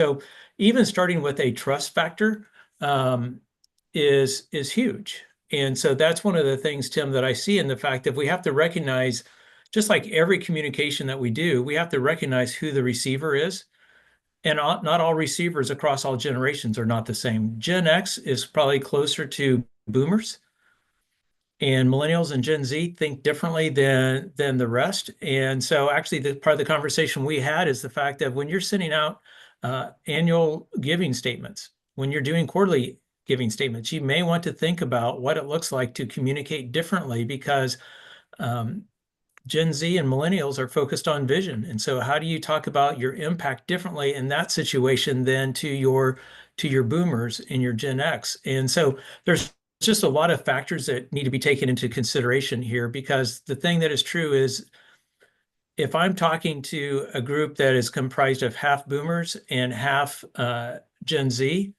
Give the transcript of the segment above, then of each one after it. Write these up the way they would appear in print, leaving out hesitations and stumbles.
So even starting with a trust factor um, is huge. And so that's one of the things, Tim, that I see in the fact that we have to recognize, just like every communication that we do, we have to recognize who the receiver is. And not all receivers across all generations are not the same. Gen X is probably closer to boomers, and millennials and Gen Z think differently than the rest. And so actually the part of the conversation we had is the fact that when you're sending out annual giving statements, when you're doing quarterly giving statements, you may want to think about what it looks like to communicate differently, because um, Gen Z and millennials are focused on vision. And so how do you talk about your impact differently in that situation than to your boomers and your Gen X? And so there's just a lot of factors that need to be taken into consideration here, because the thing that is true is if I'm talking to a group that is comprised of half boomers and half Gen Z,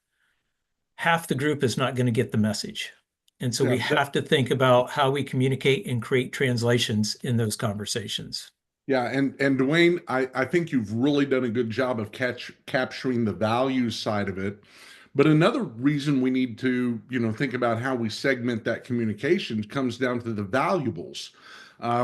half the group is not going to get the message. And so Yeah, we have to think about how we communicate and create translations in those conversations. yeah, and Dwayne, I think you've really done a good job of capturing the values side of it. But another reason we need to, think about how we segment that communication comes down to the valuables.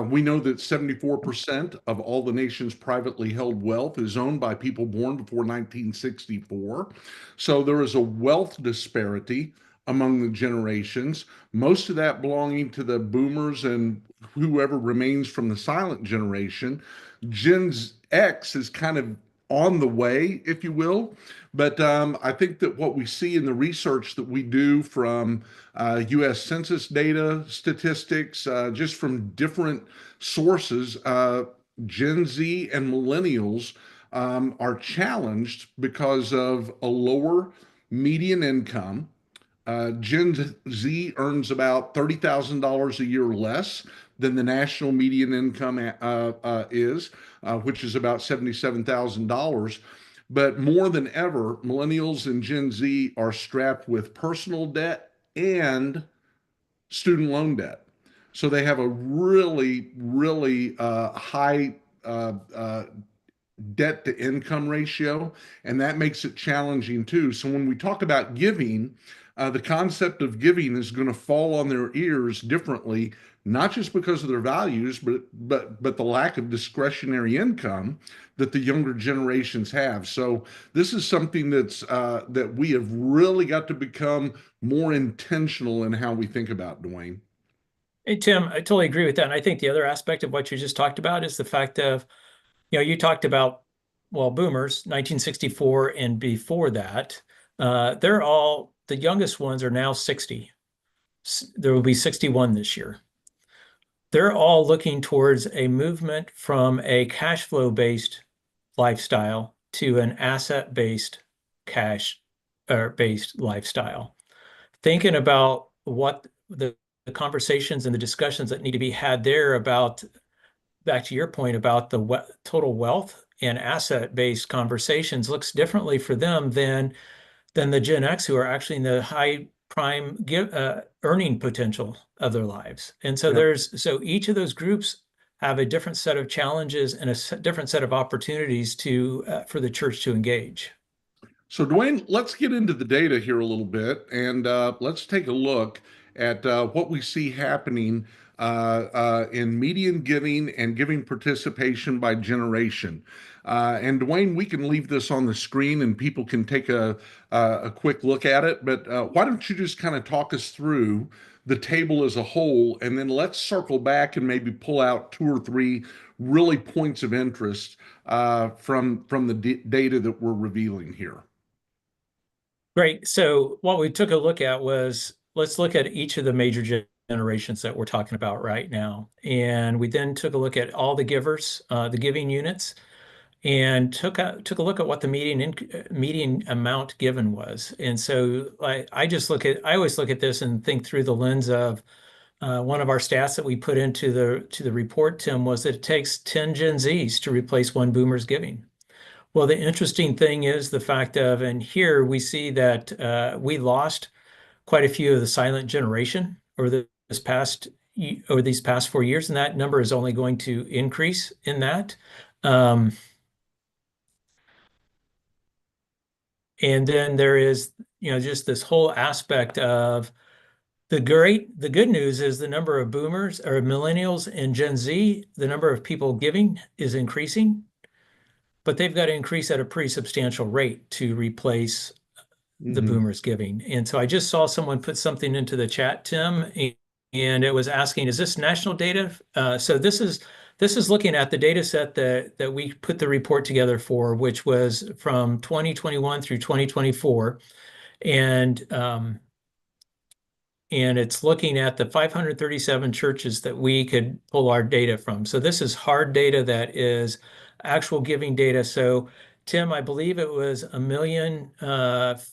We know that 74% of all the nation's privately held wealth is owned by people born before 1964. So there is a wealth disparity among the generations, most of that belonging to the boomers and whoever remains from the silent generation. Gen X is kind of on the way, if you will. But I think that what we see in the research that we do from US Census data, statistics, just from different sources, Gen Z and millennials are challenged because of a lower median income. Gen Z earns about $30,000 a year less than the national median income is, which is about $77,000. But more than ever, millennials and Gen Z are strapped with personal debt and student loan debt. So they have a really, really high debt to income ratio, and that makes it challenging too. So when we talk about giving, the concept of giving is going to fall on their ears differently, not just because of their values, but the lack of discretionary income that the younger generations have. So this is something that we have really got to become more intentional in how we think about, Dwayne. Hey, Tim, I totally agree with that. And I think the other aspect of what you just talked about is the fact of, you talked about, well, boomers, 1964 and before that, the youngest ones are now 60. There will be 61 this year. They're all looking towards a movement from a cash flow based lifestyle to an asset based cash or based lifestyle. Thinking about what the conversations and the discussions that need to be had there about, back to your point about the total wealth and asset based conversations, looks differently for them than the Gen X, who are actually in the high prime earning potential of their lives. And so Yeah. so each of those groups have a different set of challenges and a different set of opportunities for the church to engage. So, Dwayne, let's get into the data here a little bit, and let's take a look at what we see happening in median giving and giving participation by generation. And Dwayne, we can leave this on the screen and people can take a quick look at it. But why don't you just kind of talk us through the table as a whole, and then let's circle back and maybe pull out two or three really points of interest from the data that we're revealing here. Great. So what we took a look at was, let's look at each of the major generations that we're talking about right now. And we then took a look at all the givers, the giving units, and took a look at what the median amount given was. And so I always look at this and think through the lens of one of our stats that we put into the report, Tim, was that it takes 10 Gen Zs to replace one boomer's giving. Well, the interesting thing is the fact of, and here we see that we lost quite a few of the silent generation over these past 4 years, and that number is only going to increase in that. Um, And then there is, just this whole aspect of the good news is the number of boomers or millennials and Gen Z, the number of people giving is increasing, but they've got to increase at a pretty substantial rate to replace the Hmm. boomers giving. And so I just saw someone put something into the chat, Tim, and it was asking, is this national data? So this is looking at the data set that we put the report together for, which was from 2021 through 2024. And it's looking at the 537 churches that we could pull our data from. So this is hard data that is actual giving data. So Tim, I believe it was 1 million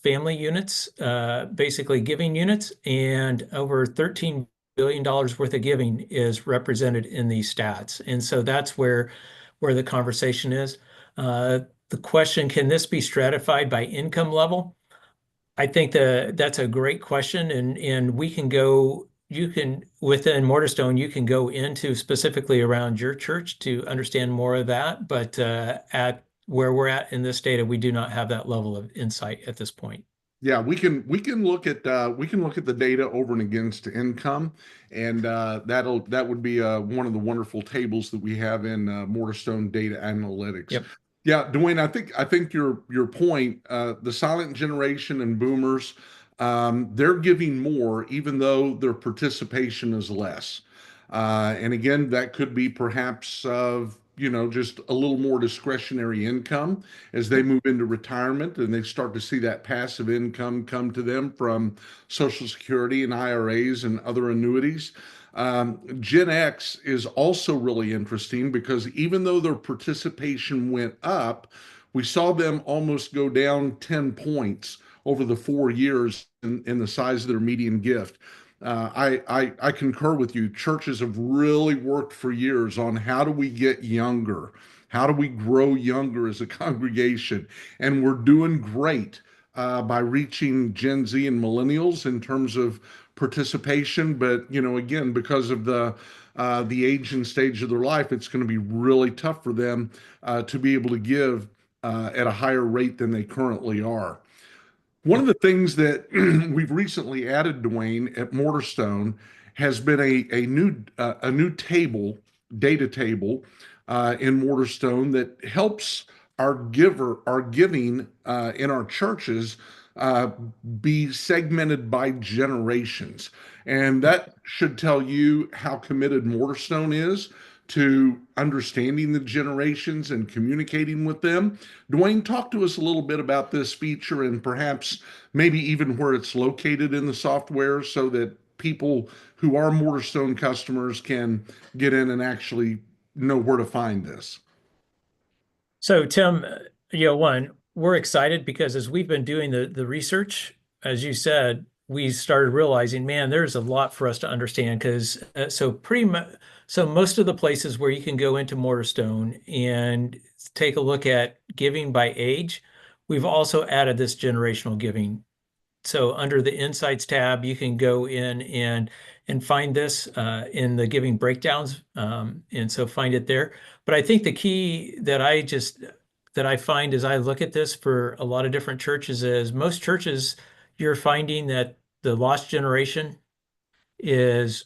family units, basically giving units, and over $13 billion worth of giving is represented in these stats. And so that's where the conversation is. The question, can this be stratified by income level? I think that's a great question, and you can within Mortarstone, you can go into specifically around your church to understand more of that. But at where we're at in this data, we do not have that level of insight at this point. Yeah, we can look at the data over and against income, and that would be one of the wonderful tables that we have in Mortarstone Data Analytics. Yep. Yeah, Dwayne, I think your point, the silent generation and boomers, they're giving more, even though their participation is less. And again, that could be perhaps of just a little more discretionary income as they move into retirement and they start to see that passive income come to them from Social Security and IRAs and other annuities. Gen X is also really interesting because even though their participation went up, we saw them almost go down 10 points over the 4 years in the size of their median gift. I concur with you. Churches have really worked for years on how do we get younger? How do we grow younger as a congregation? And we're doing great by reaching Gen Z and millennials in terms of participation. But again, because of the age and stage of their life, it's going to be really tough for them to be able to give at a higher rate than they currently are. One of Yep. the things that we've recently added, Dwayne, at Mortarstone has been a new data table in Mortarstone that helps our giving in our churches uh, be segmented by generations, and that should tell you how committed Mortarstone is to understanding the generations and communicating with them. Dwayne, talk to us a little bit about this feature and perhaps maybe even where it's located in the software so that people who are Mortarstone customers can get in and actually know where to find this. So Tim, one, we're excited because as we've been doing the research, as you said, we started realizing, man, there's a lot for us to understand because so most of the places where you can go into Mortarstone and take a look at giving by age, we've also added this generational giving. So under the Insights tab, you can go in and find this in the giving breakdowns, and so find it there. But I think the key that I find as I look at this for a lot of different churches is most churches, you're finding that the lost generation is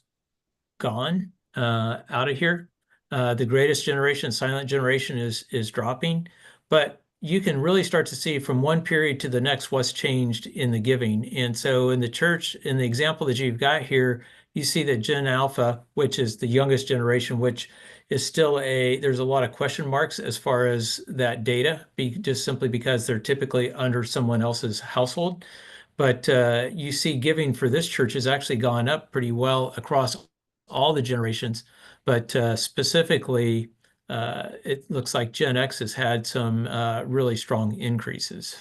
gone out of here. The greatest generation, silent generation, is dropping, but you can really start to see from one period to the next what's changed in the giving. And so in the church, in the example that you've got here, you see that Gen Alpha, which is the youngest generation, which is still there's a lot of question marks as far as that data, just simply because they're typically under someone else's household. But you see giving for this church has actually gone up pretty well across all the generations. But specifically, it looks like Gen X has had some really strong increases.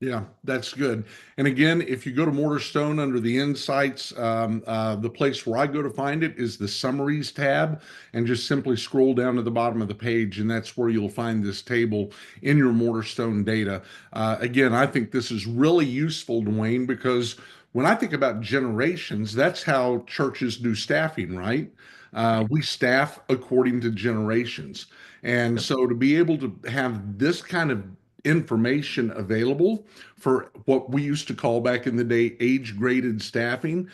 Yeah, that's good. And again, if you go to Mortarstone under the Insights, the place where I go to find it is the Summaries tab, and just simply scroll down to the bottom of the page, and that's where you'll find this table in your Mortarstone data. Again, I think this is really useful, Dwayne, because when I think about generations, that's how churches do staffing, right? We staff according to generations. And Yep. so to be able to have this kind of information available for what we used to call back in the day age graded staffing.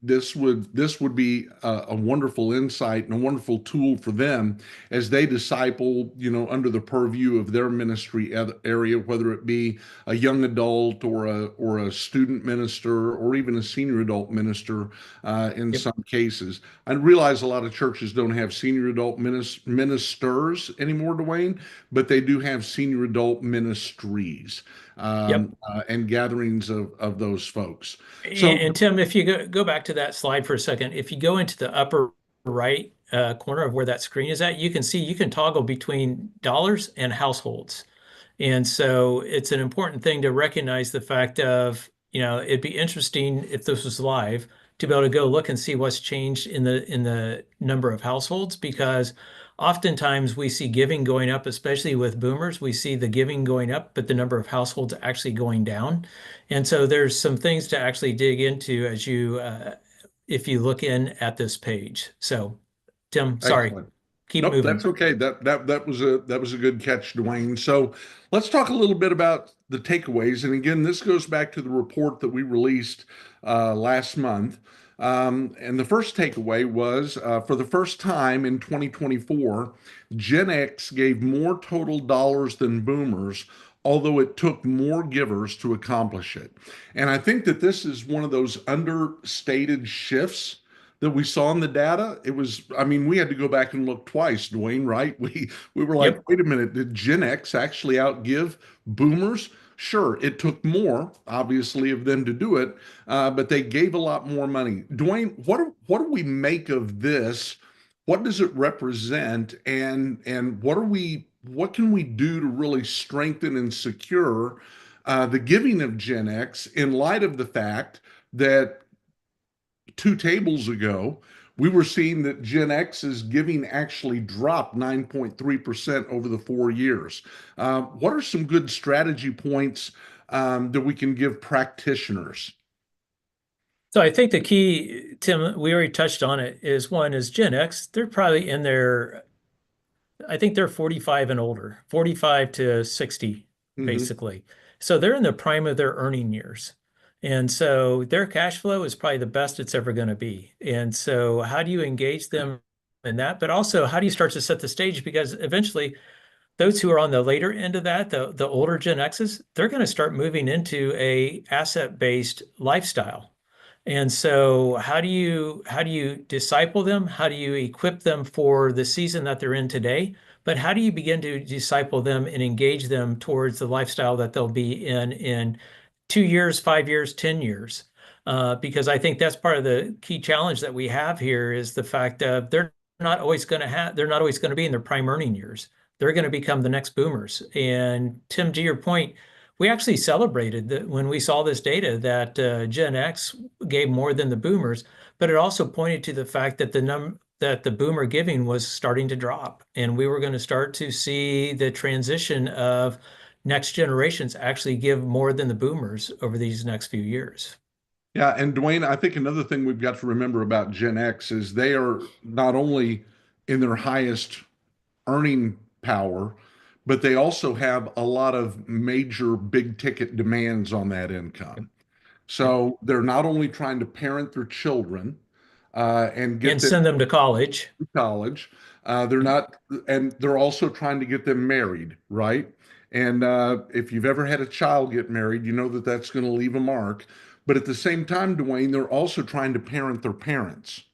This would be a wonderful insight and a wonderful tool for them as they disciple, under the purview of their ministry area, whether it be a young adult or a student minister or even a senior adult minister in Yep. some cases. I realize a lot of churches don't have senior adult ministers anymore, Dwayne, but they do have senior adult ministries Yep. and gatherings of those folks. And, So, and Tim, if you go back to that slide for a second, if you go into the upper right corner of where that screen is at, you can see you can toggle between dollars and households. And so it's an important thing to recognize the fact of, it'd be interesting if this was live to be able to go look and see what's changed in the number of households, because oftentimes we see giving going up, especially with boomers. We see the giving going up, but the number of households actually going down. And so there's some things to actually dig into as if you look in at this page. So, Tim, sorry, excellent. keep Nope, moving. that's okay. That was a good catch, Dwayne. So let's talk a little bit about the takeaways. And again, this goes back to the report that we released last month. And the first takeaway was for the first time in 2024, Gen X gave more total dollars than boomers, although it took more givers to accomplish it. And I think that this is one of those understated shifts that we saw in the data. It was, I mean, we had to go back and look twice, Dwayne, right? We were like, Yep. wait a minute, did Gen X actually outgive boomers? Sure, it took more, obviously, of them to do it, but they gave a lot more money. Dwayne, what do we make of this? What does it represent, and what can we do to really strengthen and secure the giving of Gen X in light of the fact that two tables ago, we were seeing that Gen X's giving actually dropped 9.3% over the 4 years. What are some good strategy points that we can give practitioners? So I think the key, Tim, we already touched on it, is one is Gen X. They're probably in their, I think they're 45 and older, 45 to 60, Hmm. basically. So they're in the prime of their earning years. And so their cash flow is probably the best it's ever going to be. And so how do you engage them in that? But also, how do you start to set the stage? Because eventually, those who are on the later end of that, the older Gen X's, they're going to start moving into a asset-based lifestyle. And so how do you disciple them? How do you equip them for the season that they're in today? But how do you begin to disciple them and engage them towards the lifestyle that they'll be in 2 years, 5 years, 10 years? Because I think that's part of the key challenge that we have here is the fact that they're not always going to be in their prime earning years. They're going to become the next boomers. And Tim, to your point, we actually celebrated that when we saw this data that Gen X gave more than the boomers, but it also pointed to the fact that the boomer giving was starting to drop, and we were going to start to see the transition of next generations actually give more than the boomers over these next few years. Yeah, and Dwayne, I think another thing we've got to remember about Gen X is they are not only in their highest earning power, but they also have a lot of major big ticket demands on that Yep. income. Yep. So they're not only trying to parent their children and get And them send them to college. to college, they're Yep. not, and they're also trying to get them married, right? And if you've ever had a child get married, you know that that's going to leave a mark. But at the same time, Dwayne, they're also trying to parent their parents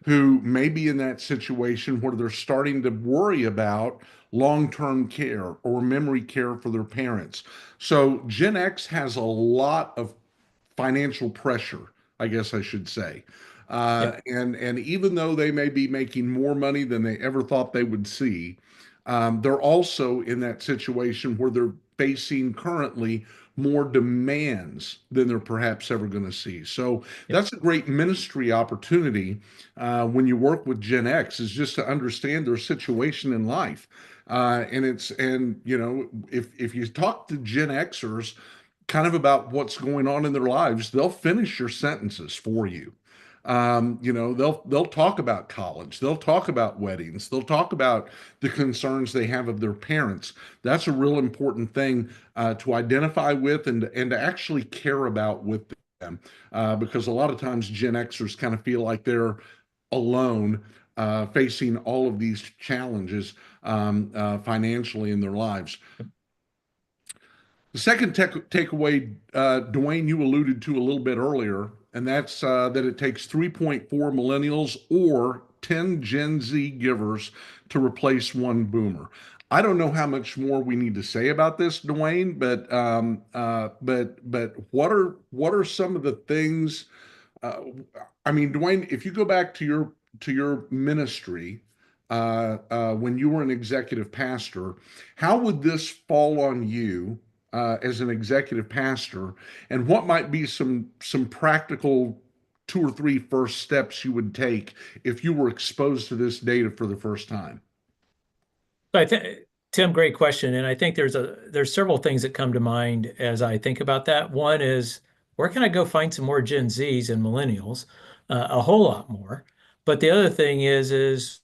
who may be in that situation where they're starting to worry about long-term care or memory care for their parents. So Gen X has a lot of financial pressure, I guess I should say. Yep. And even though they may be making more money than they ever thought they would see, they're also in that situation where they're facing currently more demands than they're perhaps ever going to see. So Yep. that's a great ministry opportunity when you work with Gen X is just to understand their situation in life. And if you talk to Gen Xers kind of about what's going on in their lives, they'll finish your sentences for you. They'll talk about college, they'll talk about weddings, they'll talk about the concerns they have of their parents. That's a real important thing to identify with and to actually care about with them, because a lot of times Gen Xers kind of feel like they're alone, facing all of these challenges financially in their lives. The second takeaway, Dwayne, you alluded to a little bit earlier, and that's that it takes 3.4 millennials or 10 Gen Z givers to replace one boomer. I don't know how much more we need to say about this, Dwayne, but what are some of the things? Uh, I mean, Dwayne, if you go back to your ministry when you were an executive pastor, how would this fall on you as an executive pastor, and what might be some practical two or three first steps you would take if you were exposed to this data for the first time? So I think, Tim, great question. And I think there's several things that come to mind as I think about that. One is, where can I go find some more Gen Zs and millennials? A whole lot more. But the other thing is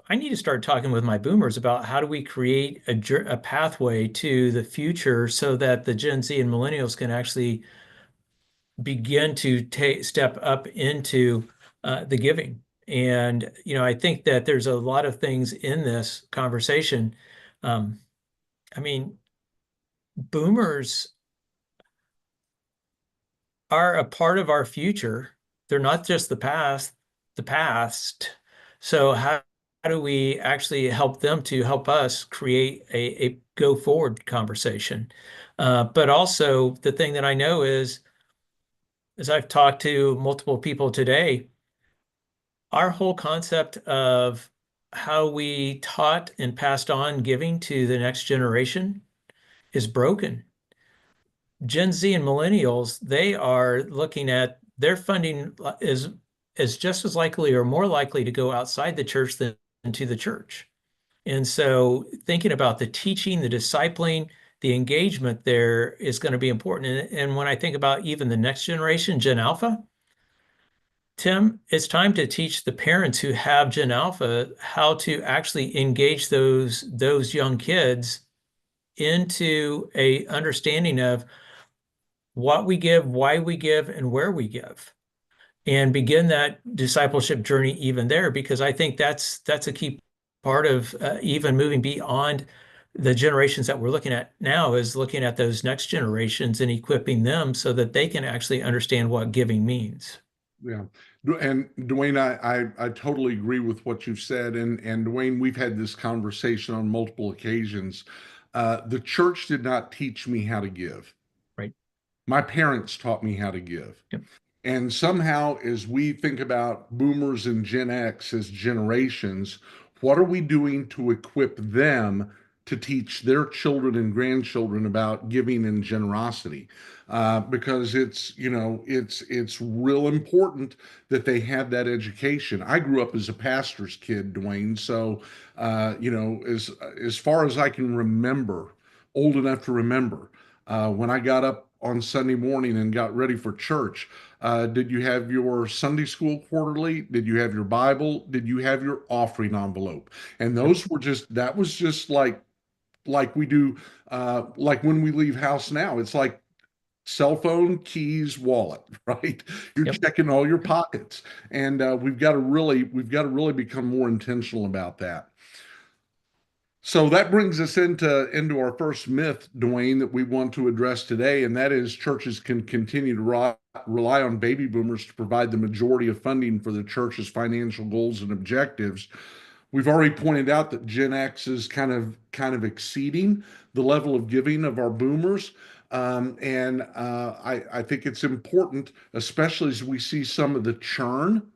I need to start talking with my boomers about how do we create a pathway to the future so that the Gen Z and millennials can actually begin to step up into the giving. And, I think that there's a lot of things in this conversation. Um, I mean, boomers are a part of our future. They're not just the past. So how do we actually help them to help us create a go forward conversation? But also the thing that I know is, as I've talked to multiple people today, our whole concept of how we taught and passed on giving to the next generation is broken. Gen Z and millennials, they are looking at their funding is just as likely or more likely to go outside the church than to the church. And so thinking about the teaching, the discipling, the engagement there is going to be important. And when I think about even the next generation, Gen Alpha, Tim, it's time to teach the parents who have Gen Alpha how to actually engage those young kids into a understanding of what we give, why we give, and where we give, and begin that discipleship journey even there, because I think that's a key part of even moving beyond the generations that we're looking at now, is looking at those next generations and equipping them so that they can actually understand what giving means. Yeah. And Dwayne, I totally agree with what you've said. And Dwayne, we've had this conversation on multiple occasions. The church did not teach me how to give. Right. My parents taught me how to give. Yep. And somehow, as we think about boomers and Gen X as generations, what are we doing to equip them to teach their children and grandchildren about giving and generosity? Because it's real important that they have that education. I grew up as a pastor's kid, Dwayne. So, as far as I can remember, old enough to remember, when I got up on Sunday morning and got ready for church, did you have your Sunday school quarterly? Did you have your Bible? Did you have your offering envelope? And those were that was just like we do, like when we leave house now. It's like cell phone, keys, wallet, right? You're Yep. checking all your pockets, and we've got to really become more intentional about that. So that brings us into our first myth, Dwayne, that we want to address today, and that is churches can continue to rely on baby boomers to provide the majority of funding for the church's financial goals and objectives. We've already pointed out that Gen X is kind of exceeding the level of giving of our boomers. And I think it's important, especially as we see some of the churn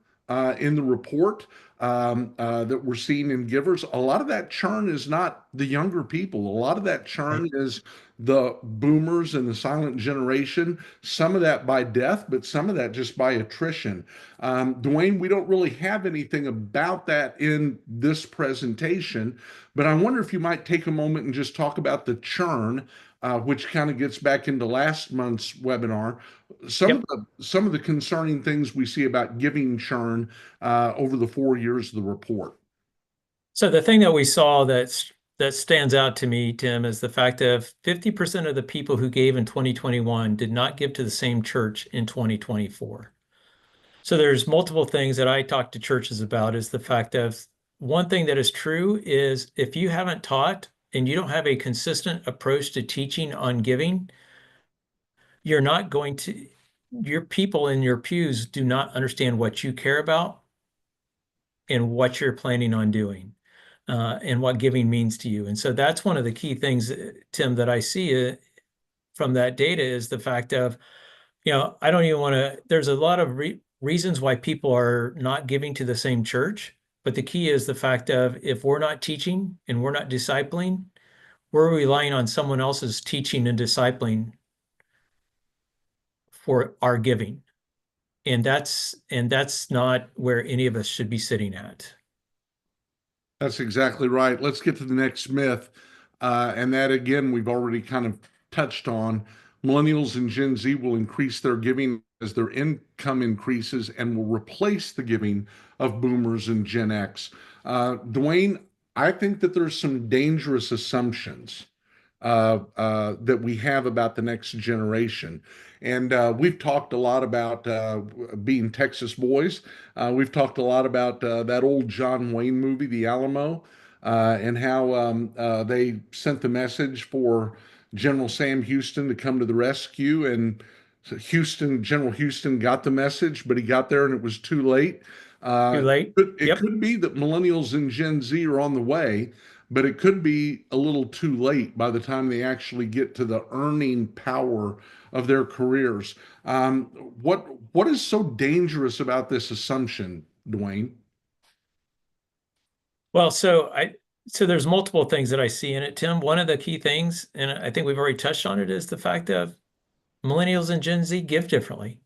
in the report that we're seeing in givers. A lot of that churn is not the younger people. A lot of that churn is the boomers and the silent generation. Some of that by death, but some of that just by attrition. Dwayne, we don't really have anything about that in this presentation, but I wonder if you might take a moment and just talk about the churn which kind of gets back into last month's webinar. Yep. Some of the concerning things we see about giving churn over the 4 years of the report. So the thing that we saw that stands out to me, Tim, is the fact that 50% of the people who gave in 2021 did not give to the same church in 2024. So there's multiple things that I talk to churches about is the fact of one thing that is true is if you haven't taught and you don't have a consistent approach to teaching on giving, you're not going to, your people in your pews do not understand what you care about and what you're planning on doing. And what giving means to you. And so that's one of the key things, Tim, that I see from that data is the fact of, I don't even want to, there's a lot of reasons why people are not giving to the same church. But the key is the fact of if we're not teaching and we're not discipling, we're relying on someone else's teaching and discipling for our giving. And that's not where any of us should be sitting at. That's exactly right. Let's get to the next myth. And that, again, we've already kind of touched on. Millennials and Gen Z will increase their giving as their income increases and will replace the giving of boomers and Gen X. Dwayne, I think that there's some dangerous assumptions that we have about the next generation. And we've talked a lot about being Texas boys. We've talked a lot about that old John Wayne movie, The Alamo, and how they sent the message for General Sam Houston to come to the rescue. And so General Houston got the message, but he got there and it was too late. Too late? It Yep. could be that millennials and Gen Z are on the way, but it could be a little too late by the time they actually get to the earning power of their careers. What is so dangerous about this assumption, Dwayne? Well, so there's multiple things that I see in it, Tim. One of the key things, and I think we've already touched on it, is the fact that millennials and Gen Z give differently.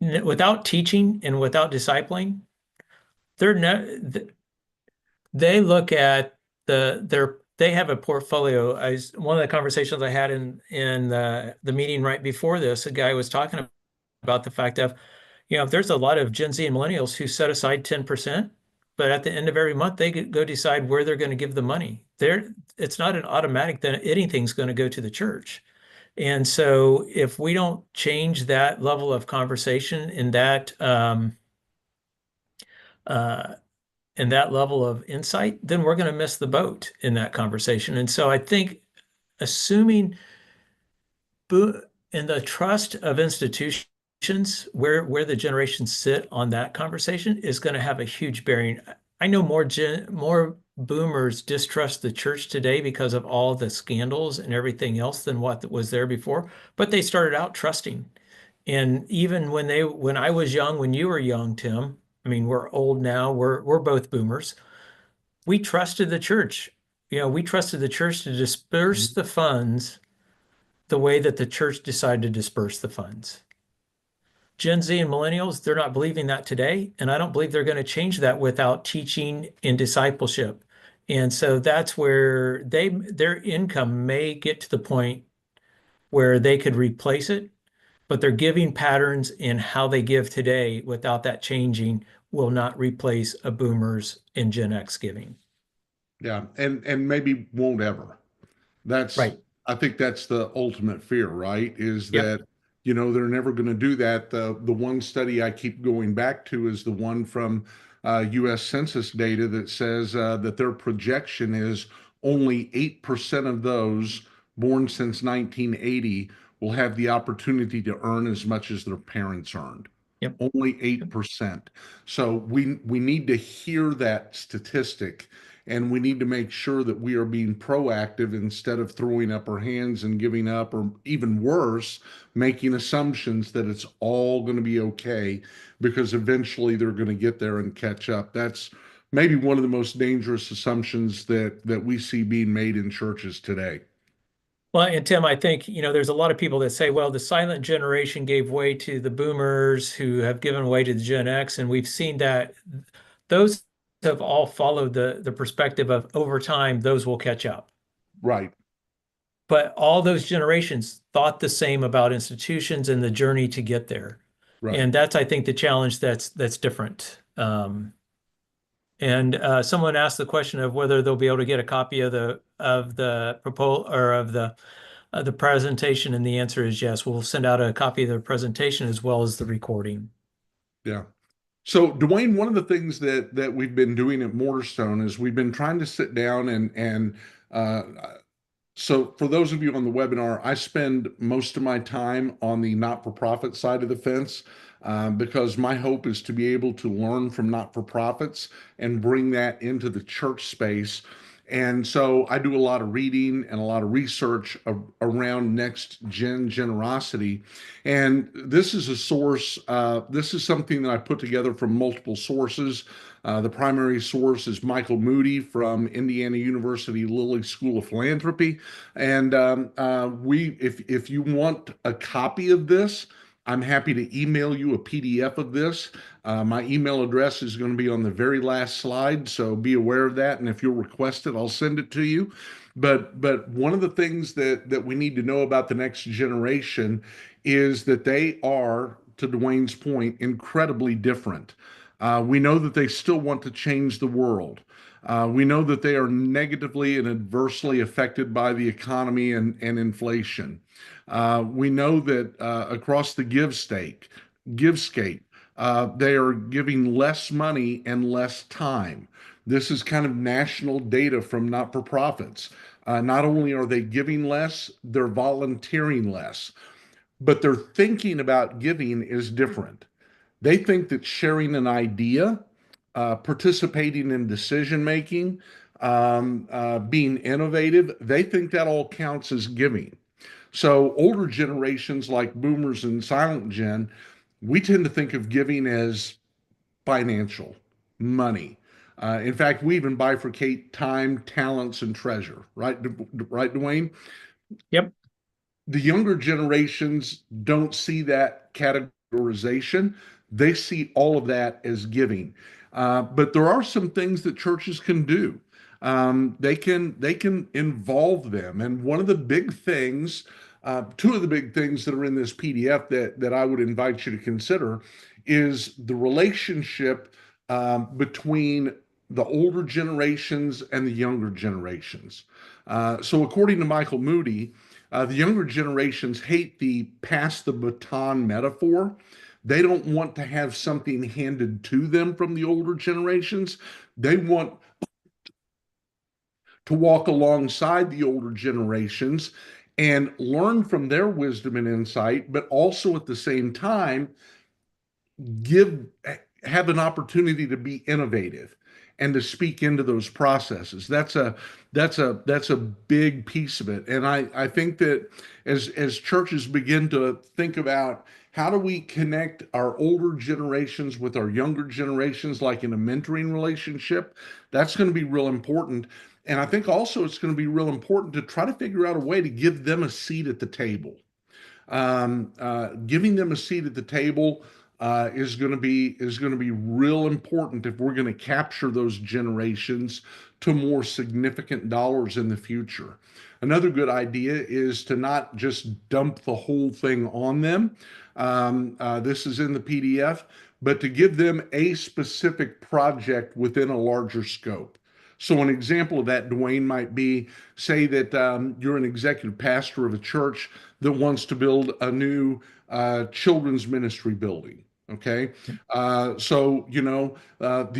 Without teaching and without discipling, they're not, they look at they have a portfolio. One of the conversations I had in the meeting right before this, a guy was talking about the fact of, there's a lot of Gen Z and millennials who set aside 10%, but at the end of every month, they go decide where they're going to give the money. It's not an automatic that anything's going to go to the church. And so if we don't change that level of conversation and that level of insight, then we're going to miss the boat in that conversation. And so I think assuming in the trust of institutions where the generations sit on that conversation is going to have a huge bearing. I know more boomers distrust the church today because of all the scandals and everything else than what was there before, but they started out trusting. And even when I was young, when you were young, Tim, I mean, we're old now, we're both boomers. We trusted the church. We trusted the church to disperse the funds the way that the church decided to disperse the funds. Gen Z and millennials, they're not believing that today, and I don't believe they're going to change that without teaching and discipleship. And so that's where their income may get to the point where they could replace it, but their giving patterns and how they give today without that changing will not replace a boomers and Gen X giving. Yeah, and maybe won't ever. That's Right. I think that's the ultimate fear, right? Is Yep. that they're never going to do that. The one study I keep going back to is the one from U.S. Census data that says that their projection is only 8% of those born since 1980 will have the opportunity to earn as much as their parents earned. Yep. Only Yep. 8%. So we need to hear that statistic, and we need to make sure that we are being proactive instead of throwing up our hands and giving up, or even worse, making assumptions that it's all going to be okay, because eventually they're going to get there and catch up. That's maybe one of the most dangerous assumptions that we see being made in churches today. Well, and Tim, I think, there's a lot of people that say, well, the silent generation gave way to the boomers who have given way to the Gen X. And we've seen that those have all followed the perspective of over time, those will catch up. Right. but all those generations thought the same about institutions and the journey to get there. Right. And that's, I think, the challenge that's different. And someone asked the question of whether they'll be able to get a copy of the proposal or of the presentation, and the answer is yes. We'll send out a copy of the presentation as well as the recording. Yeah. So, Dwayne, one of the things that we've been doing at Mortarstone is we've been trying to sit down and uh, so for those of you on the webinar, I spend most of my time on the not-for-profit side of the fence because my hope is to be able to learn from not-for-profits and bring that into the church space. And so I do a lot of reading and a lot of research around next gen generosity. And this is a source, this is something that I put together from multiple sources. The primary source is Michael Moody from Indiana University Lilly School of Philanthropy. And if you want a copy of this, I'm happy to email you a PDF of this. My email address is going to be on the very last slide, so be aware of that. And if you'll request it, I'll send it to you. But one of the things that we need to know about the next generation is that they are, to Dwayne's point, incredibly different. We know that they still want to change the world. We know that they are negatively and adversely affected by the economy and inflation. We know that across the GiveScape, they are giving less money and less time. This is kind of national data from not-for-profits. Not only are they giving less, they're volunteering less, but their thinking about giving is different. They think that sharing an idea, participating in decision making, being innovative, they think that all counts as giving. So older generations like boomers and silent gen, we tend to think of giving as financial, money. In fact, we even bifurcate time, talents, and treasure, right? Right, Dwayne? Yep. The younger generations don't see that categorization. They see all of that as giving. But there are some things that churches can do. They can involve them. And one of the big things, two of the big things that are in this PDF that I would invite you to consider is the relationship between the older generations and the younger generations. So according to Michael Moody, the younger generations hate the pass the baton metaphor. They don't want to have something handed to them from the older generations. They want to walk alongside the older generations and learn from their wisdom and insight, but also at the same time give have an opportunity to be innovative and to speak into those processes. That's a big piece of it. And I think that as churches begin to think about how do we connect our older generations with our younger generations, like in a mentoring relationship, that's going to be real important. And I think also it's going to be real important to try to figure out a way to give them a seat at the table. Giving them a seat at the table is going to be real important if we're going to capture those generations to more significant dollars in the future. Another good idea is to not just dump the whole thing on them. This is in the PDF, but to give them a specific project within a larger scope. So an example of that, Dwayne, might be, say that you're an executive pastor of a church that wants to build a new children's ministry building. Okay. The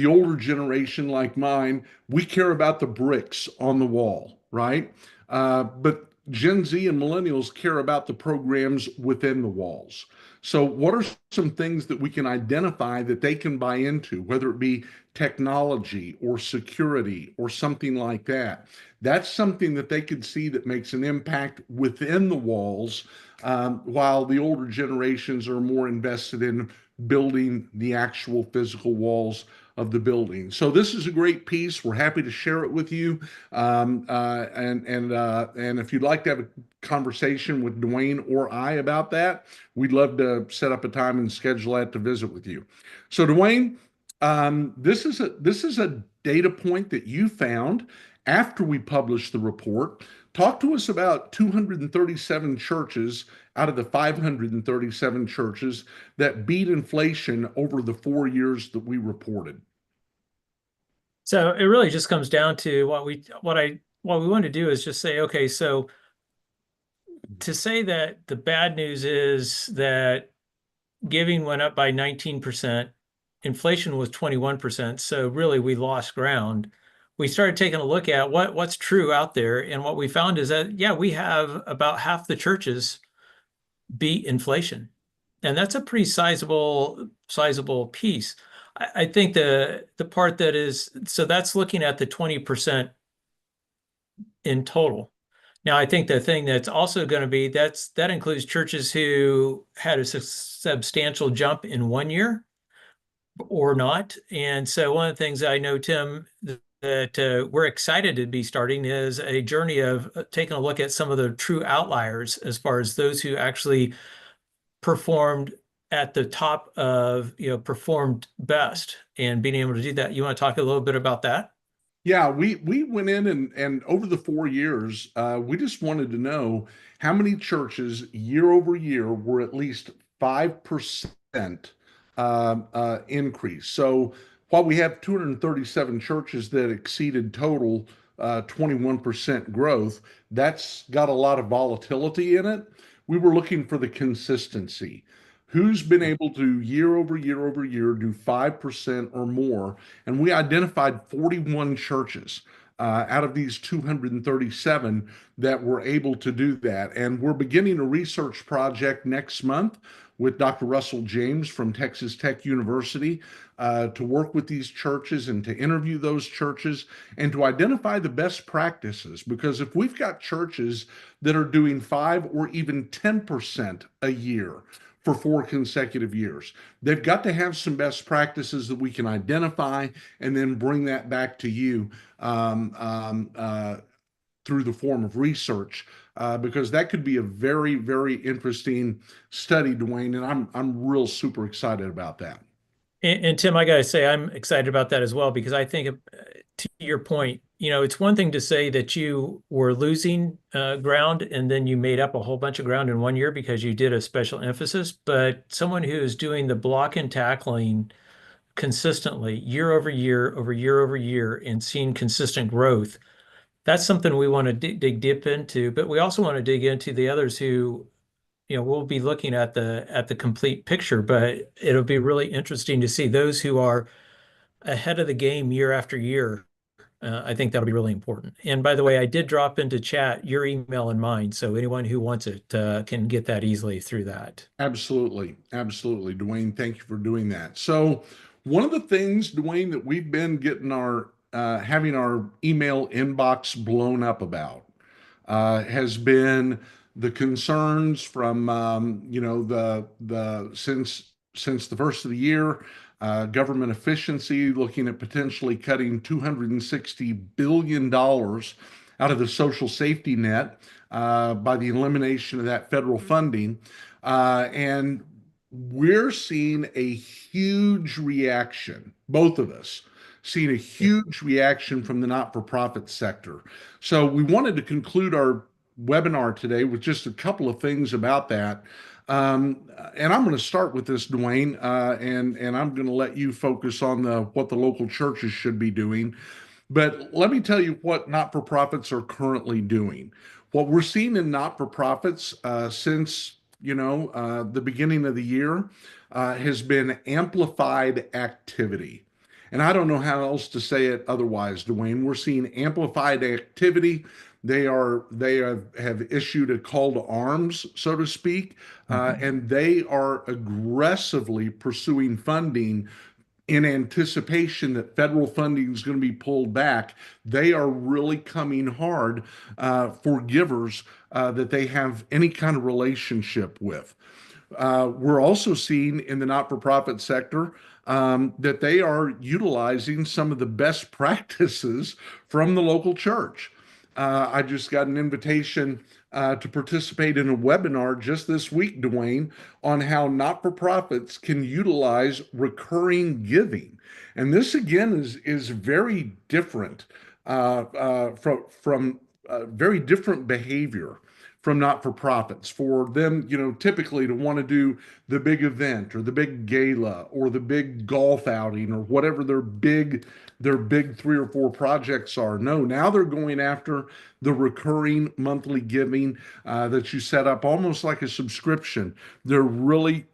older generation like mine, we care about the bricks on the wall, right? But Gen Z and millennials care about the programs within the walls. So, what are some things that we can identify that they can buy into, whether it be technology or security or something like that? That's something that they could see that makes an impact within the walls, while the older generations are more invested in building the actual physical walls of the building. So this is a great piece. We're happy to share it with you. And if you'd like to have a conversation with Dwayne or I about that, we'd love to set up a time and schedule that to visit with you. So Dwayne, this is a data point that you found after we published the report. Talk to us about 237 churches out of the 537 churches that beat inflation over the 4 years that we reported. So it really just comes down to what we want to do is just say, okay, so to say that the bad news is that giving went up by 19%, inflation was 21%, so really we lost ground. We started taking a look at what's true out there, and what we found is that, yeah, we have about half the churches beat inflation. And that's a pretty sizable piece. I think the part that is, so that's looking at the 20% in total. Now, I think the thing that's also going to be that includes churches who had a substantial jump in 1 year or not. And so one of the things I know, Tim, that we're excited to be starting is a journey of taking a look at some of the true outliers as far as those who actually performed at the top of, performed best and being able to do that. You want to talk a little bit about that? Yeah, we went in and over the 4 years, we just wanted to know how many churches year over year were at least 5% increase. So while we have 237 churches that exceeded total 21% growth, that's got a lot of volatility in it. We were looking for the consistency. Who's been able to year over year over year do 5% or more? And we identified 41 churches out of these 237 that were able to do that. And we're beginning a research project next month with Dr. Russell James from Texas Tech University to work with these churches and to interview those churches and to identify the best practices. Because if we've got churches that are doing 5 or even 10% a year, for 4 consecutive years. They've got to have some best practices that we can identify and then bring that back to you through the form of research, because that could be a very, very interesting study, Dwayne, and I'm real super excited about that. And Tim, I got to say, I'm excited about that as well, because I think, to your point, it's one thing to say that you were losing ground and then you made up a whole bunch of ground in 1 year because you did a special emphasis, but someone who is doing the block and tackling consistently year over year over year over year and seeing consistent growth, that's something we want to dig deep into. But we also want to dig into the others who, we'll be looking at the complete picture, but it'll be really interesting to see those who are ahead of the game year after year. I think that'll be really important. And by the way, I did drop into chat your email and mine, so anyone who wants it can get that easily through that. Absolutely. Absolutely. Dwayne, thank you for doing that. So, one of the things, Dwayne, that we've been getting having our email inbox blown up about has been the concerns from, since the first of the year, government efficiency, looking at potentially cutting $260 billion out of the social safety net by the elimination of that federal funding. And we're seeing a huge reaction, both of us seeing a huge reaction from the not-for-profit sector. So we wanted to conclude our webinar today with just a couple of things about that. And I'm going to start with this, Dwayne, and I'm going to let you focus on what the local churches should be doing. But let me tell you what not-for-profits are currently doing. What we're seeing in not-for-profits since the beginning of the year has been amplified activity. And I don't know how else to say it otherwise, Dwayne. We're seeing amplified activity. They have issued a call to arms, so to speak, and they are aggressively pursuing funding in anticipation that federal funding is going to be pulled back. They are really coming hard for givers that they have any kind of relationship with. We're also seeing in the not-for-profit sector that they are utilizing some of the best practices from the local church. I just got an invitation to participate in a webinar just this week, Dwayne, on how not-for-profits can utilize recurring giving. And this again is very different from very different behavior from not-for-profits. For them, typically to want to do the big event or the big gala or the big golf outing or whatever their big 3 or 4 projects are. No, now they're going after the recurring monthly giving that you set up almost like a subscription. They're really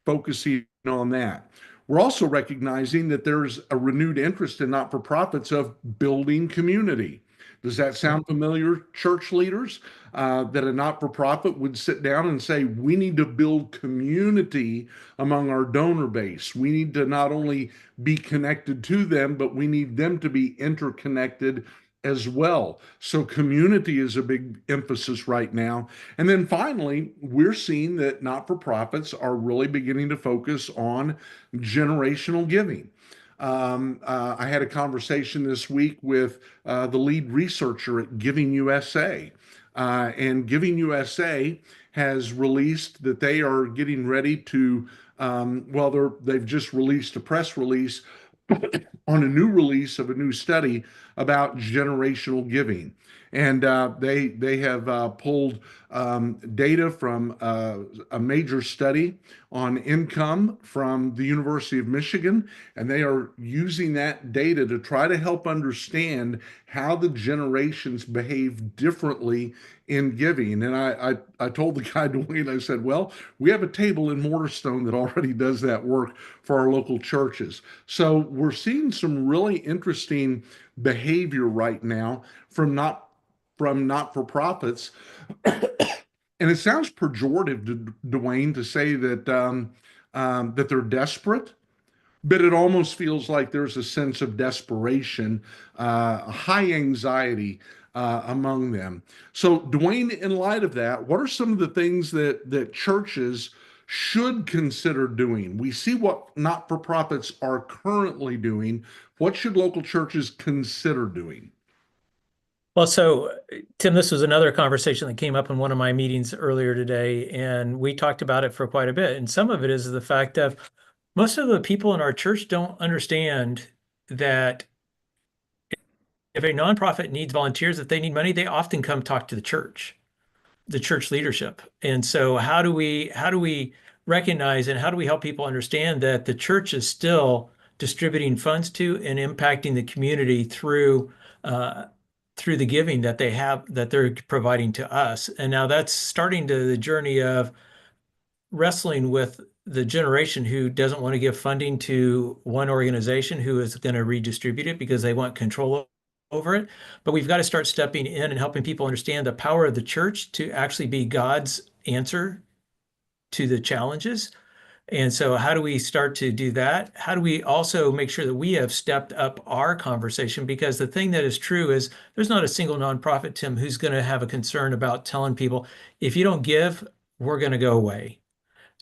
focusing on that. We're also recognizing that there's a renewed interest in not-for-profits of building community. Does that sound familiar, church leaders? That a not-for-profit would sit down and say, we need to build community among our donor base. We need to not only be connected to them, but we need them to be interconnected as well. So community is a big emphasis right now. And then finally, we're seeing that not-for-profits are really beginning to focus on generational giving. I had a conversation this week with the lead researcher at Giving USA. And Giving USA has released that they are getting ready to, they've just released a press release on a new release of a new study about generational giving. And they have pulled data from a major study on income from the University of Michigan, and they are using that data to try to help understand how the generations behave differently in giving. And I told the guy, Dwayne, I said, well, we have a table in Morterstone that already does that work for our local churches. So we're seeing some really interesting behavior right now from not-for-profits. And it sounds pejorative to Dwayne to say that they're desperate, but it almost feels like there's a sense of desperation, high anxiety among them. So, Dwayne, in light of that, what are some of the things that churches should consider doing? We see what not-for-profits are currently doing. What should local churches consider doing? Well, so Tim, this was another conversation that came up in one of my meetings earlier today, and we talked about it for quite a bit. And some of it is the fact of most of the people in our church don't understand that if a nonprofit needs volunteers, if they need money, they often come talk to the church leadership. And so how do we recognize and how do we help people understand that the church is still distributing funds to and impacting the community through the giving that they're providing to us. And now that's starting to the journey of wrestling with the generation who doesn't want to give funding to one organization who is going to redistribute it because they want control over it. But we've got to start stepping in and helping people understand the power of the church to actually be God's answer to the challenges. And so how do we start to do that? How do we also make sure that we have stepped up our conversation? Because the thing that is true is there's not a single nonprofit, Tim, who's going to have a concern about telling people, if you don't give, we're going to go away.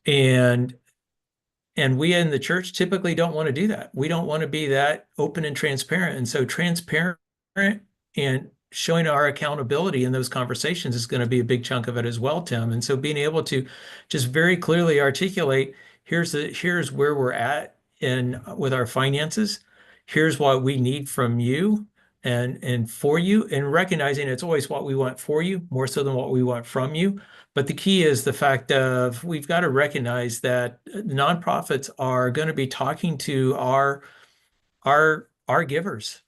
And we in the church typically don't want to do that. We don't want to be that open and transparent. And so transparent and showing our accountability in those conversations is going to be a big chunk of it as well, Tim. And so being able to just very clearly articulate, here's where we're at in with our finances. Here's what we need from you and for you, and recognizing it's always what we want for you more so than what we want from you. But the key is the fact of we've got to recognize that nonprofits are going to be talking to our givers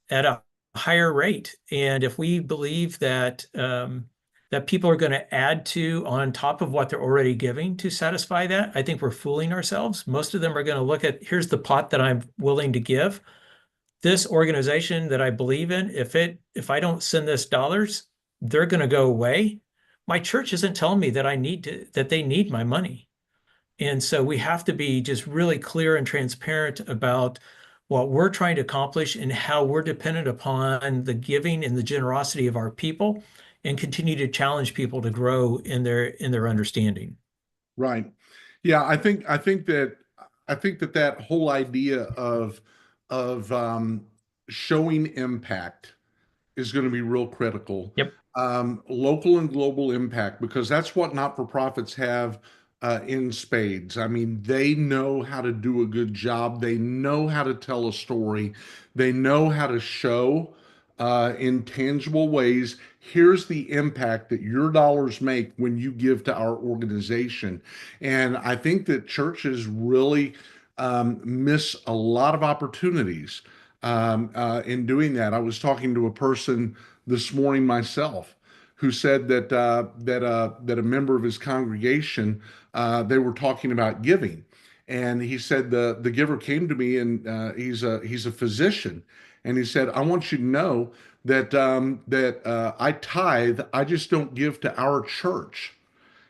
at a higher rate. And if we believe that that people are going to add to on top of what they're already giving to satisfy that, I think we're fooling ourselves. Most of them are going to look at, here's the pot that I'm willing to give. This organization that I believe in, if I don't send this dollars, they're going to go away. My church isn't telling me that that they need my money. And so we have to be just really clear and transparent about what we're trying to accomplish and how we're dependent upon the giving and the generosity of our people, and continue to challenge people to grow in their understanding. Right. Yeah, I think that whole idea of showing impact is going to be real critical. Yep. Local and global impact, because that's what not-for-profits have in spades. I mean, they know how to do a good job. They know how to tell a story. They know how to show in tangible ways. Here's the impact that your dollars make when you give to our organization. And I think that churches really miss a lot of opportunities in doing that. I was talking to a person this morning myself who said that a member of his congregation, they were talking about giving, and he said the giver came to me, and he's a physician, and he said, I want you to know that I tithe. I just don't give to our church.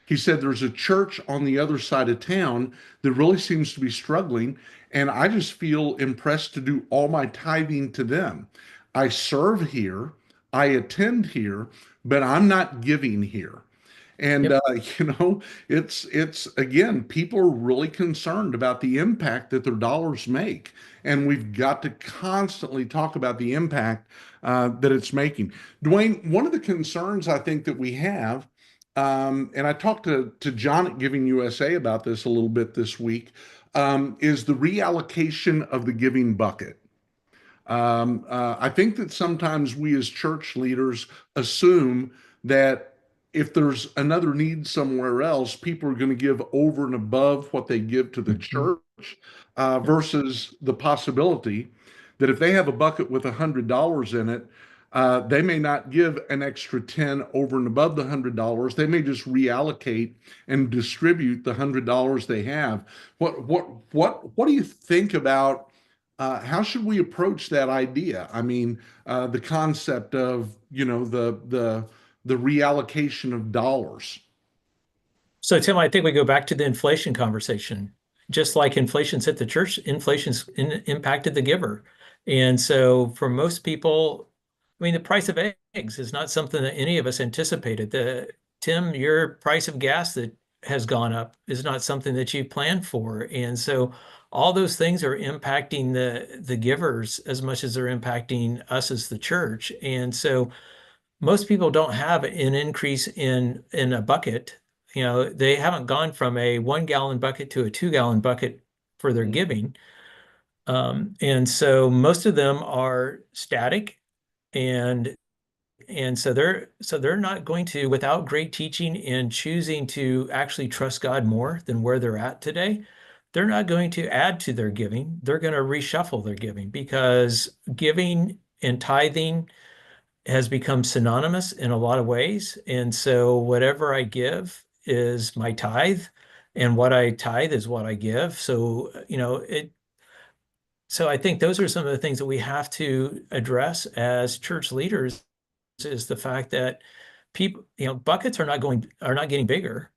He said there's a church on the other side of town that really seems to be struggling, and I just feel impressed to do all my tithing to them. I serve here, I attend here, but I'm not giving here. And Yep. you know, it's again, people are really concerned about the impact that their dollars make, and we've got to constantly talk about the impact that it's making. Dwayne, one of the concerns I think that we have, and I talked to John at Giving USA about this a little bit this week, is the reallocation of the giving bucket. I think that sometimes we as church leaders assume that if there's another need somewhere else, people are going to give over and above what they give to the Mhm. church, versus the possibility that if they have a bucket with $100 in it, they may not give an extra 10 over and above the $100. They may just reallocate and distribute the $100 they have. What do you think about how should we approach that idea? I mean, the concept of, you know, the reallocation of dollars. So Tim, I think we go back to the inflation conversation. Just like inflation's hit the church, impacted the giver. And so for most people, I mean, the price of eggs is not something that any of us anticipated. Tim, your price of gas that has gone up is not something that you planned for. And so all those things are impacting the givers as much as they're impacting us as the church. And so most people don't have an increase in a bucket. You know, they haven't gone from a 1 gallon bucket to a 2 gallon bucket for their giving. And so most of them are static, and they're not going to, without great teaching and choosing to actually trust God more than where they're at today, they're not going to add to their giving. They're going to reshuffle their giving, because giving and tithing has become synonymous in a lot of ways. And so whatever I give is my tithe, and what I tithe is what I give. So, so I think those are some of the things that we have to address as church leaders, is the fact that people, buckets are not getting bigger.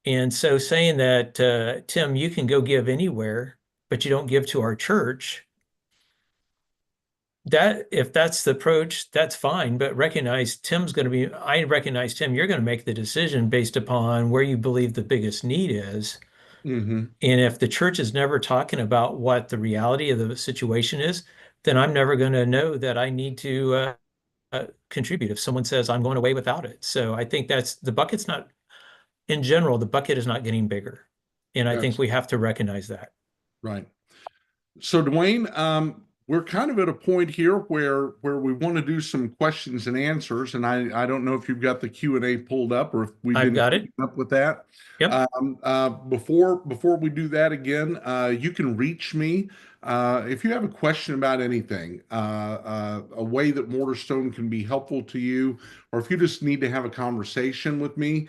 And so saying that, Tim, you can go give anywhere, but you don't give to our church, that if that's the approach, that's fine. But I recognize, Tim, you're going to make the decision based upon where you believe the biggest need is. Mm-hmm. And if the church is never talking about what the reality of the situation is, then I'm never going to know that I need to contribute if someone says I'm going away without it. So I think that's the bucket's not, in general, the bucket is not getting bigger. And I think Yes, we have to recognize that. right. So Dwayne, we're kind of at a point here where we want to do some questions and answers, and I don't know if you've got the Q&A pulled up or if we've I've been got it. keeping up with that. Yep. Before we do that again, you can reach me if you have a question about anything, a way that Mortarstone can be helpful to you, or if you just need to have a conversation with me.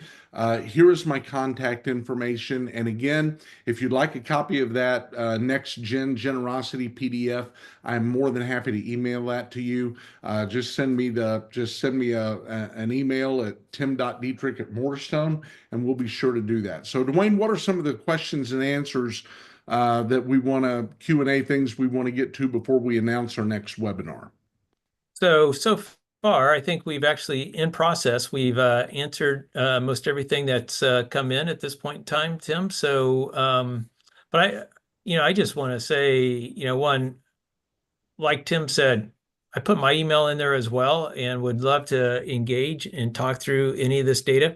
Here is my contact information, and again, if you'd like a copy of that Next Gen Generosity PDF, I'm more than happy to email that to you. Just send me an email at tim.dietrich@Mortarstone, and we'll be sure to do that. So, Dwayne, what are some of the questions and answers that we want to Q&A things we want to get to before we announce our next webinar? So far, I think we've actually, in process, we've answered most everything that's come in at this point in time, Tim. So, but I just want to say, one, like Tim said, I put my email in there as well, and would love to engage and talk through any of this data.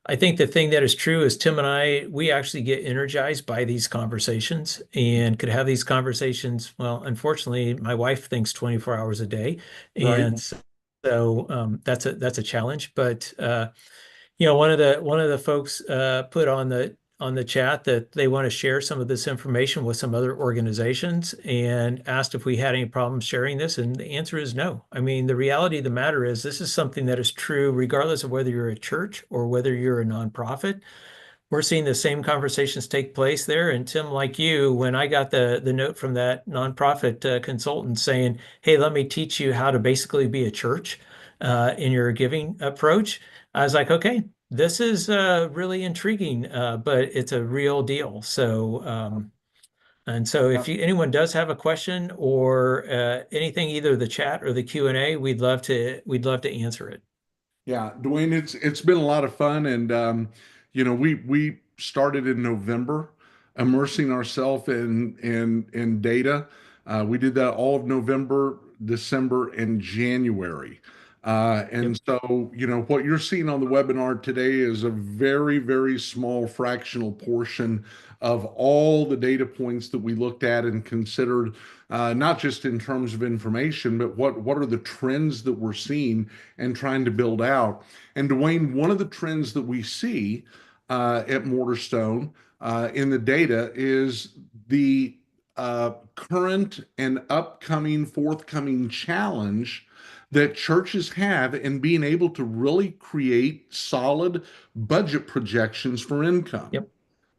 I think the thing that is true is Tim and I, we actually get energized by these conversations and could have these conversations. Well, unfortunately, my wife thinks 24 hours a day. Right. And that's a challenge. But one of the folks put on the chat that they want to share some of this information with some other organizations and asked if we had any problems sharing this, and the answer is no. I mean, the reality of the matter is this is something that is true regardless of whether you're a church or whether you're a nonprofit. We're seeing the same conversations take place there. And Tim, like you, when I got the note from that nonprofit consultant saying, "Hey, let me teach you how to basically be a church in your giving approach," I was like, "Okay, this is really intriguing, but it's a real deal." So if anyone does have a question or anything, either the chat or the Q&A, we'd love to answer it. Yeah, Dwayne, it's been a lot of fun, and we started in November, immersing ourselves in data. We did that all of November, December, and January. Yep. And so, what you're seeing on the webinar today is a very, very small fractional portion of all the data points that we looked at and considered, not just in terms of information, but what are the trends that we're seeing and trying to build out. And Dwayne, one of the trends that we see at Mortarstone in the data is the current and upcoming, forthcoming challenge that churches have in being able to really create solid budget projections for income. Yep.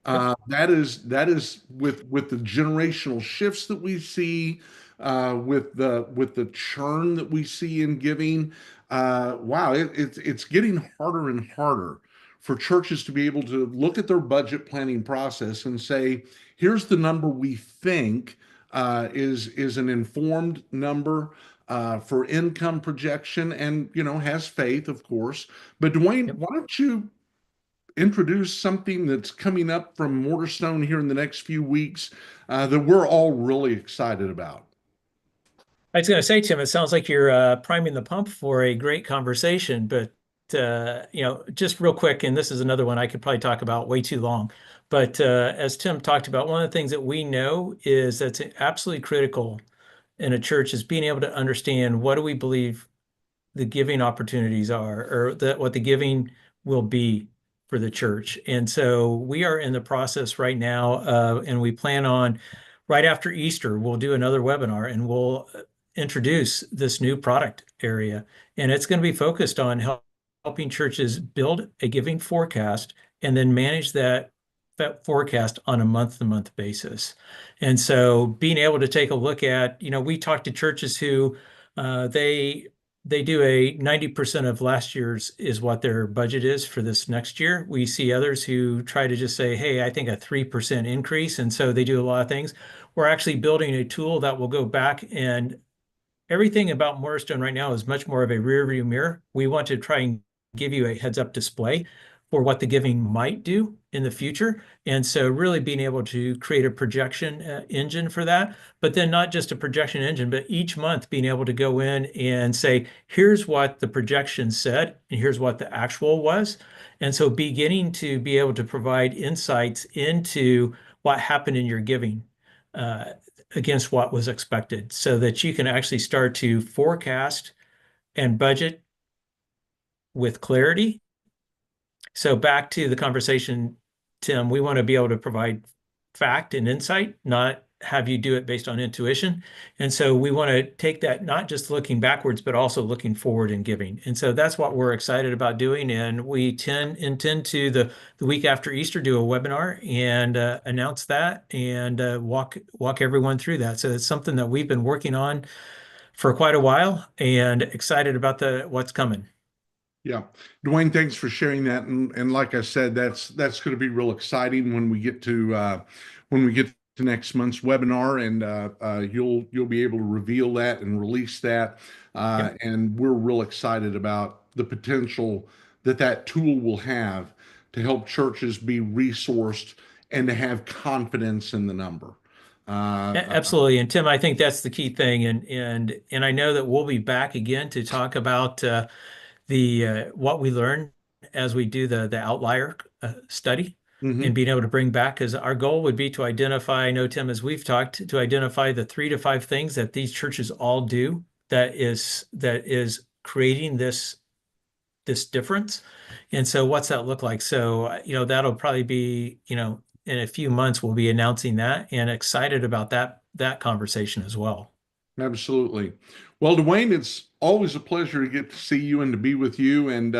Yep. That is with the generational shifts that we see, with the churn that we see in giving. Wow, it's getting harder and harder for churches to be able to look at their budget planning process and say, here's the number we think is an informed number for income projection, and has faith, of course. But Dwayne, Yep. why don't you introduce something that's coming up from Mortarstone here in the next few weeks that we're all really excited about? I was going to say, Tim, it sounds like you're priming the pump for a great conversation, but just real quick, and this is another one I could probably talk about way too long. But as Tim talked about, one of the things that we know is that's absolutely critical in a church is being able to understand what do we believe the giving opportunities are, or what the giving will be for the church. And so we are in the process right now, and we plan on right after Easter, we'll do another webinar and we'll introduce this new product area. And it's going to be focused on helping churches build a giving forecast and then manage that forecast on a month-to-month basis. And so being able to take a look at, we talk to churches who they do a 90% of last year's is what their budget is for this next year. We see others who try to just say, hey, I think a 3% increase. And so they do a lot of things. We're actually building a tool that will go back, and everything about Mortarstone right now is much more of a rear view mirror. We want to try and give you a heads up display for what the giving might do in the future. And so really being able to create a projection engine for that, but then not just a projection engine, but each month being able to go in and say, here's what the projection said, and here's what the actual was. And so beginning to be able to provide insights into what happened in your giving against what was expected, so that you can actually start to forecast and budget with clarity. So back to the conversation, Tim, we want to be able to provide fact and insight, not have you do it based on intuition. And so we want to take that, not just looking backwards, but also looking forward and giving. And so that's what we're excited about doing. And we intend to, the week after Easter, do a webinar and announce that and walk everyone through that. So it's something that we've been working on for quite a while and excited about what's coming. Yeah, Dwayne, thanks for sharing that. And like I said, that's going to be real exciting when we get to next month's webinar, and you'll be able to reveal that and release that. Yep. And we're real excited about the potential that tool will have to help churches be resourced and to have confidence in the number. Absolutely. And Tim, I think that's the key thing. And I know that we'll be back again to talk about the what we learned as we do the outlier study Mhm. and being able to bring back, because our goal would be to identify, I know, Tim, as we've talked, to identify the 3 to 5 things that these churches all do that is creating this difference. And so what's that look like? So, that'll probably be, in a few months, we'll be announcing that, and excited about that conversation as well. Absolutely. Well, Dwayne, it's always a pleasure to get to see you and to be with you. And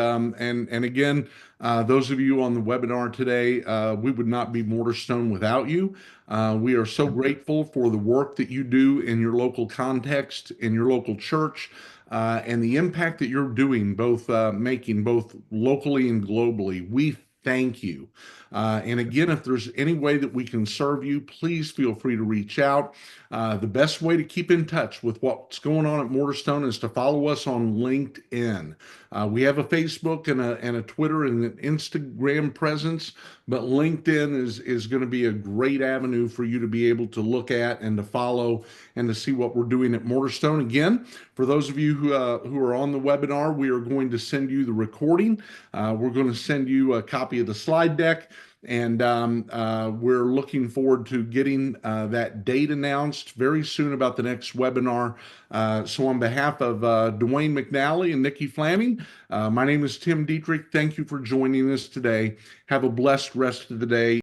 again, those of you on the webinar today, we would not be Mortarstone without you. We are so grateful for the work that you do in your local context, in your local church, and the impact that you're doing, both making both locally and globally. We thank you. And again, if there's any way that we can serve you, please feel free to reach out. The best way to keep in touch with what's going on at Mortarstone is to follow us on LinkedIn. We have a Facebook and a Twitter and an Instagram presence, but LinkedIn is going to be a great avenue for you to be able to look at and to follow and to see what we're doing at Mortarstone. Again, for those of you who are on the webinar, we are going to send you the recording. We're going to send you a copy of the slide deck. And we're looking forward to getting that date announced very soon about the next webinar. So on behalf of Dwayne McNally and Nikki Flanning, my name is Tim Dietrich. Thank you for joining us today. Have a blessed rest of the day.